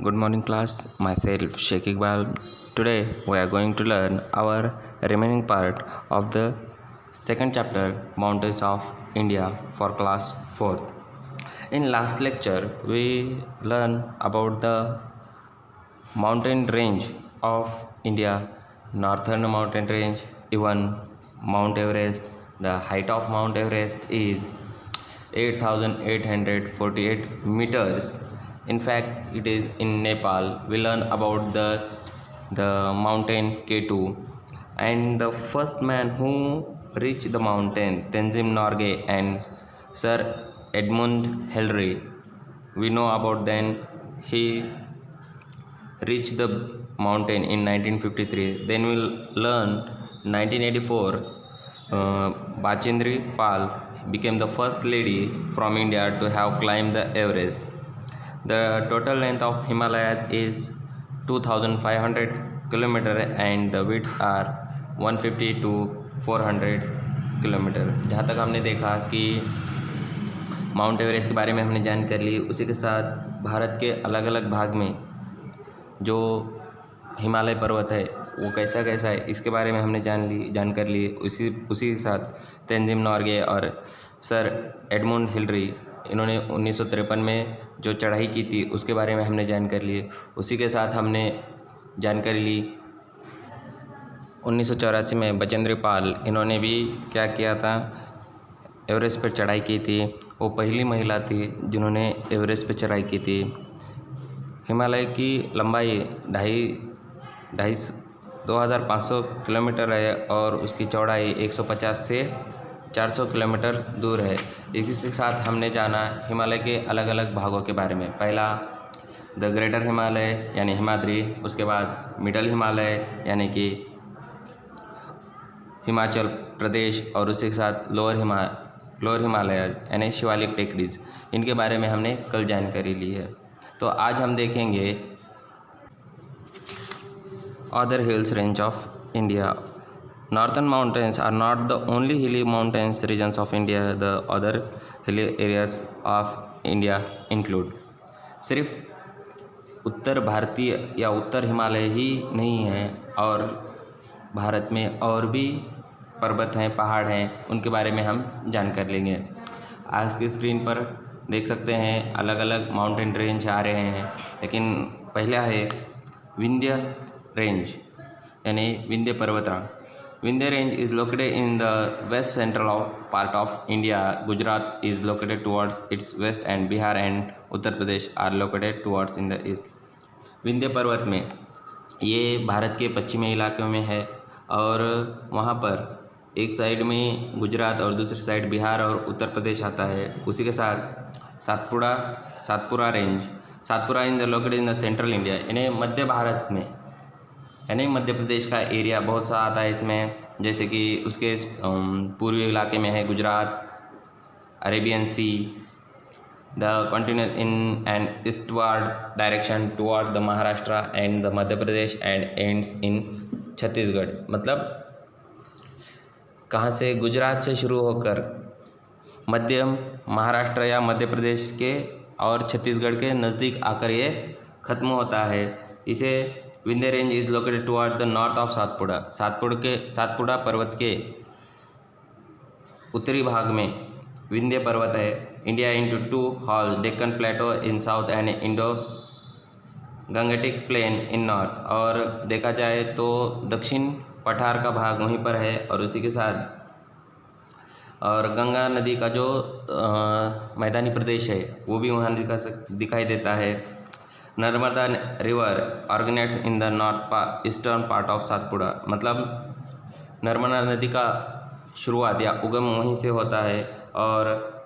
Good morning class, myself Sheikh Iqbal. Today we are going to learn our remaining part of the second chapter Mountains of India for class 4th. In last lecture we learned about the mountain range of India, northern mountain range, even Mount Everest. The height of Mount Everest is 8,848 meters. In fact, it is in Nepal. We learn about the mountain K2, and the first man who reached the mountain, Tenzing Norgay and Sir Edmund Hillary. We know about then he reached the mountain in 1953. Then we'll learn 1984. Bachendri Pal became the first lady from India to have climbed the Everest. The total length of Himalayas is 2,500 km and the widths are 150 to 400 kilometre. जहाँ तक हमने देखा कि mount Everest के बारे में हमने जानकारी ली, उसी के साथ भारत के अलग अलग भाग में जो हिमालय पर्वत है वो कैसा कैसा है इसके बारे में हमने जानकारी ली। उसी के साथ तेंजिंग नॉर्गे और सर एडमंड हिलरी इन्होंने 1953 में जो चढ़ाई की थी उसके बारे में हमने जानकारी ली। उसी के साथ हमने जानकारी ली 1984 में बचेंद्र पाल, इन्होंने भी क्या किया था, एवरेस्ट पर चढ़ाई की थी। वो पहली महिला थी जिन्होंने एवरेस्ट पर चढ़ाई की थी। हिमालय की लंबाई 2,500 किलोमीटर है और उसकी चौड़ाई 150 से 400 किलोमीटर दूर है। इसी के साथ हमने जाना हिमालय के अलग अलग भागों के बारे में। पहला द ग्रेटर हिमालय यानी हिमाद्री, उसके बाद मिडल हिमालय यानी कि हिमाचल प्रदेश, और उसी के साथ लोअर हिमालय यानी शिवालिक टेकड़ीज। इनके बारे में हमने कल जानकारी ली है। तो आज हम देखेंगे other hills range of India. Northern mountains are not the only hilly mountains regions of India, the other hilly areas of India include. सिर्फ उत्तर भारतीय या उत्तर हिमालय ही नहीं है, और भारत में और भी पर्वत हैं, पहाड़ हैं, उनके बारे में हम जानकारी लेंगे। आज की स्क्रीन पर देख सकते हैं अलग अलग माउंटेन रेंज आ रहे हैं, लेकिन पहला है विंध्य रेंज यानी विंध्य पर्वतरांग। Vindhya range is located in the west central part of India. Gujarat is located towards its west end Bihar and Uttar Pradesh are located towards in the east. Vindhya पर्वत में ये भारत के पश्चिमी इलाकों में है, और वहाँ पर एक साइड में गुजरात और दूसरी साइड बिहार और उत्तर प्रदेश आता है। उसी के साथ Satpura range, Satpura in the located in the central India यानी मध्य भारत में, यानी मध्य प्रदेश का एरिया बहुत सा आता है इसमें। जैसे कि उसके पूर्वी इलाके में है Gujarat, Arabian sea, the continues in and eastward direction toward the Maharashtra and the Madhya Pradesh and ends in Chhattisgarh. मतलब कहाँ से, गुजरात से शुरू होकर मध्यम महाराष्ट्र या मध्य प्रदेश के और छत्तीसगढ़ के नज़दीक आकर ये ख़त्म होता है। इसे Vindhya range is located toward the north of Satpura पर्वत के उत्तरी भाग में विंध्य पर्वत है। India into two halves, Deccan plateau in south and Indo Gangetic plain in north. और देखा जाए तो दक्षिण पठार का भाग वहीं पर है, और उसी के साथ और गंगा नदी का जो मैदानी प्रदेश है वो भी वहाँ दिखाई देता है। Narmada river originates in the eastern part of Satpura. मतलब नर्मदा नदी का शुरुआत या उगम वहीं से होता है, और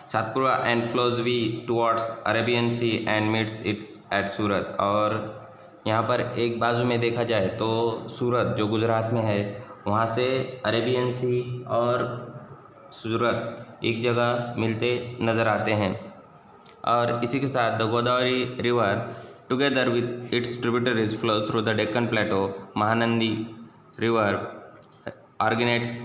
Satpura and flows we towards Arabian Sea and meets it at Surat. और यहाँ पर एक बाजू में देखा जाए तो सूरत जो गुजरात में है, वहाँ से अरेबियन सी और सूरत एक जगह मिलते नज़र आते हैं। और इसी के साथ the Godavari river together with its tributaries flow through the Deccan plateau. Mahanadi river originates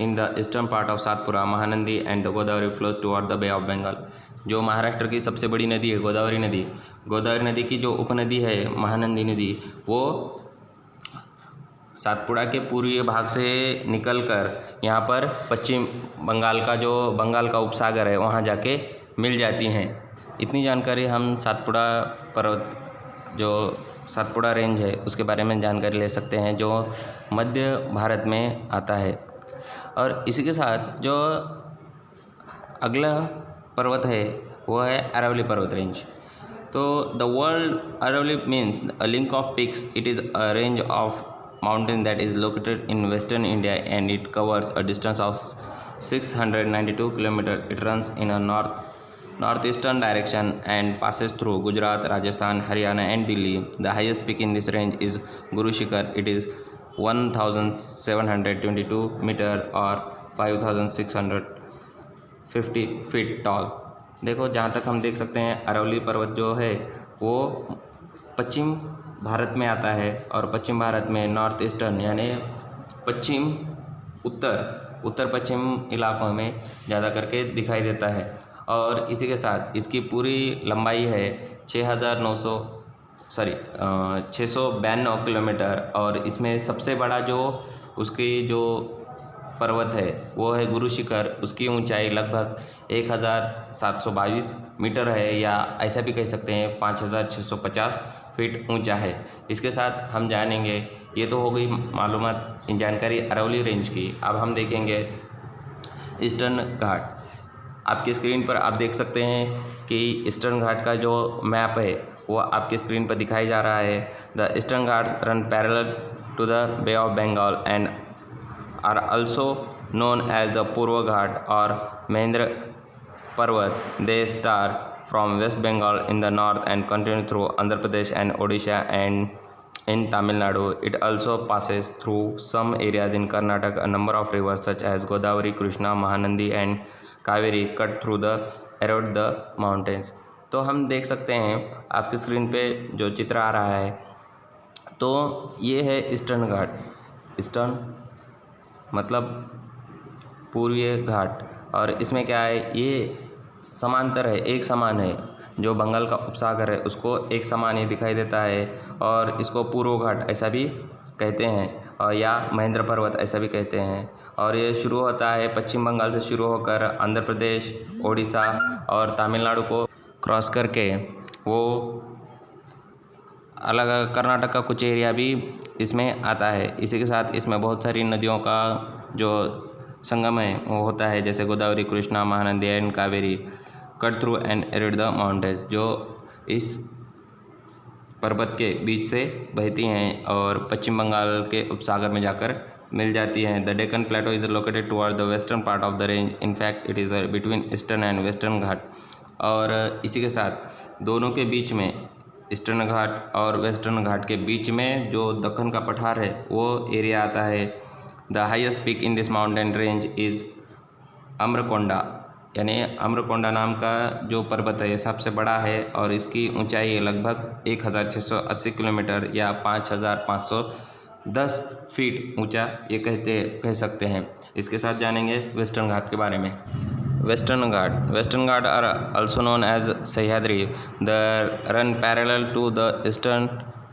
in the eastern part of Satpura, Mahanadi and the Godavari flow toward the bay of Bengal. जो महाराष्ट्र की सबसे बड़ी नदी है गोदावरी नदी की जो उपनदी है महानंदी नदी, वो सातपुड़ा के पूर्वी भाग से निकलकर यहाँ पर पश्चिम बंगाल का जो बंगाल का उपसागर है वहाँ जाके मिल जाती हैं। इतनी जानकारी हम सातपुड़ा पर्वत जो सातपुड़ा रेंज है उसके बारे में जानकारी ले सकते हैं, जो मध्य भारत में आता है। और इसी के साथ जो अगला पर्वत है वो है अरावली पर्वत रेंज। तो the word Aravalli means a link of peaks. It is a range of mountain that is located in western India and it covers a distance of 692 km. It runs in a northeastern direction and passes through Gujarat, Rajasthan, Haryana and Delhi. The highest peak in this range is Guru Shikhar. It is 1722 meter or 5650 feet tall. देखो जहाँ तक हम देख सकते हैं अरावली पर्वत जो है वो पश्चिम भारत में आता है और पश्चिम भारत में नॉर्थ ईस्टर्न यानी पश्चिम उत्तर पश्चिम इलाकों में ज़्यादा करके दिखाई देता है। और इसी के साथ इसकी पूरी लंबाई है 692 किलोमीटर। और इसमें सबसे बड़ा जो उसकी जो पर्वत है वो है गुरु शिखर। उसकी ऊंचाई लगभग 1722 मीटर है, या ऐसा भी कह सकते हैं 5650 फीट ऊंचा है। इसके साथ हम जानेंगे, ये तो हो गई मालूमात जानकारी अरावली रेंज की। अब हम देखेंगे ईस्टर्न घाट। आपकी स्क्रीन पर आप देख सकते हैं कि ईस्टर्न घाट का जो मैप है वो आपके स्क्रीन पर दिखाई जा रहा है। The eastern Ghats run parallel to the bay of Bengal and are also known as the Purva Ghat और Mahendra Parvat. They start from West Bengal in the north and continue through Andhra Pradesh and Odisha and in Tamil Nadu. It also passes through some areas in Karnataka. A number of rivers such as Godavari, Krishna, Mahanandi and Kaveri cut through the erode the mountains. तो हम देख सकते हैं आपकी screen पे जो चित्र आ रहा है, तो ये है ईस्टर्न घाट। ईस्टर्न मतलब पूर्वीय घाट। और इसमें क्या है, ये समांतर है, एक समान है। जो बंगाल का उपसागर है उसको एक समान ही दिखाई देता है और इसको पूर्व घाट ऐसा भी कहते हैं और या महेंद्र पर्वत ऐसा भी कहते हैं। और ये शुरू होता है पश्चिम बंगाल से शुरू होकर आंध्र प्रदेश, ओडिशा और तमिलनाडु को क्रॉस करके वो अलग कर्नाटक का कुछ एरिया भी इसमें आता है। इसी के साथ इसमें बहुत सारी नदियों का जो संगम है वो होता है, जैसे Godavari, Krishna, Mahanadi and Kaveri cut through and arid the mountains, जो इस पर्वत के बीच से बहती हैं और पश्चिम बंगाल के उपसागर में जाकर मिल जाती हैं। The Deccan plateau is located toward the western part of the range. In fact it is between Eastern and Western Ghat. और इसी के साथ दोनों के बीच में, ईस्टर्न घाट और वेस्टर्न घाट के बीच में जो दक्कन का पठार है वो एरिया आता है। The highest peak in this mountain range is Amarkonda, यानी अम्रकोंडा नाम का जो पर्वत है ये सबसे बड़ा है और इसकी ऊंचाई लगभग 1680 किलोमीटर या 5510 फीट ऊंचा ये कह सकते हैं। इसके साथ जानेंगे वेस्टर्न घाट के बारे में। Western Ghat are also known as Sahyadri. The run parallel to the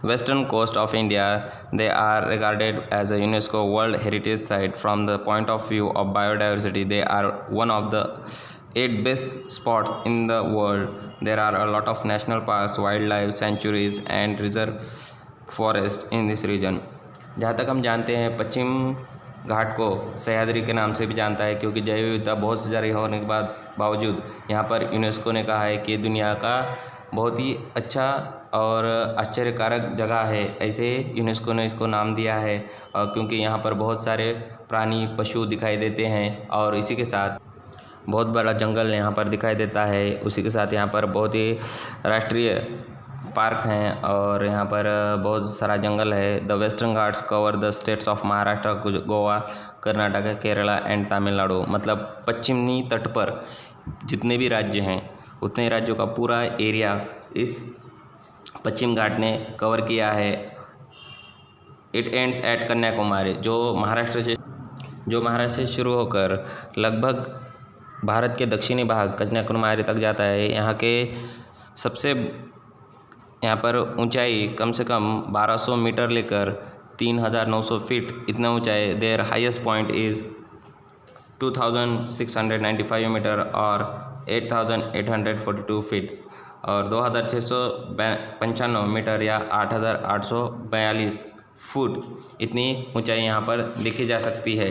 western coast of India. They are regarded as a UNESCO World Heritage Site. From the point of view of biodiversity, they are one of the 8 best spots in the world. There are a lot of national parks, wildlife sanctuaries and reserve forests in this region. जहाँ तक हम जानते हैं पश्चिम घाट को सह्याद्री के नाम से भी जानता है, क्योंकि जैव विविधता बहुत से जारी होने के बावजूद यहाँ पर यूनेस्को ने कहा है कि दुनिया का बहुत ही अच्छा और आश्चर्यकारक जगह है, ऐसे यूनेस्को ने इसको नाम दिया है। और क्योंकि यहाँ पर बहुत सारे प्राणी पशु दिखाई देते हैं और इसी के साथ बहुत बड़ा जंगल यहाँ पर दिखाई देता है। उसी के साथ यहाँ पर बहुत ही राष्ट्रीय पार्क हैं और यहाँ पर बहुत सारा जंगल है। The western Ghats cover the states of Maharashtra, Goa, Karnataka, Kerala and Tamil Nadu. मतलब पश्चिमी तट पर जितने भी राज्य हैं उतने राज्यों का पूरा एरिया इस पश्चिम घाट ने कवर किया है। इट एंड्स एट कन्याकुमारी, जो महाराष्ट्र से शुरू होकर लगभग भारत के दक्षिणी भाग कन्याकुमारी तक जाता है। यहाँ पर ऊंचाई कम से कम 1200 मीटर लेकर 3900 फीट इतना ऊंचाई। Their highest point is 2695 metre और 8842 फीट और 2695 मीटर या 8842 फुट इतनी ऊंचाई यहाँ पर देखी जा सकती है।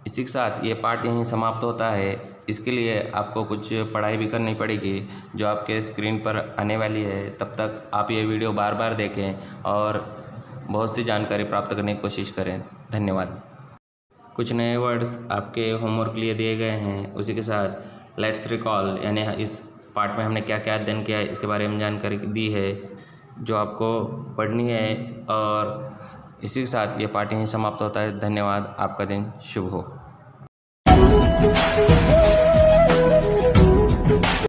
इसी के साथ ये पार्ट यहीं समाप्त होता है। इसके लिए आपको कुछ पढ़ाई भी करनी पड़ेगी जो आपके स्क्रीन पर आने वाली है। तब तक आप ये वीडियो बार बार देखें और बहुत सी जानकारी प्राप्त करने की कोशिश करें। धन्यवाद। कुछ नए वर्ड्स आपके होमवर्क के लिए दिए गए हैं। उसी के साथ लेट्स रिकॉल यानी इस पार्ट में हमने क्या क्या अध्ययन किया है इसके बारे में जानकारी दी है जो आपको पढ़नी है। और इसी के साथ ये पार्ट यहीं समाप्त होता है। धन्यवाद। आपका दिन शुभ हो।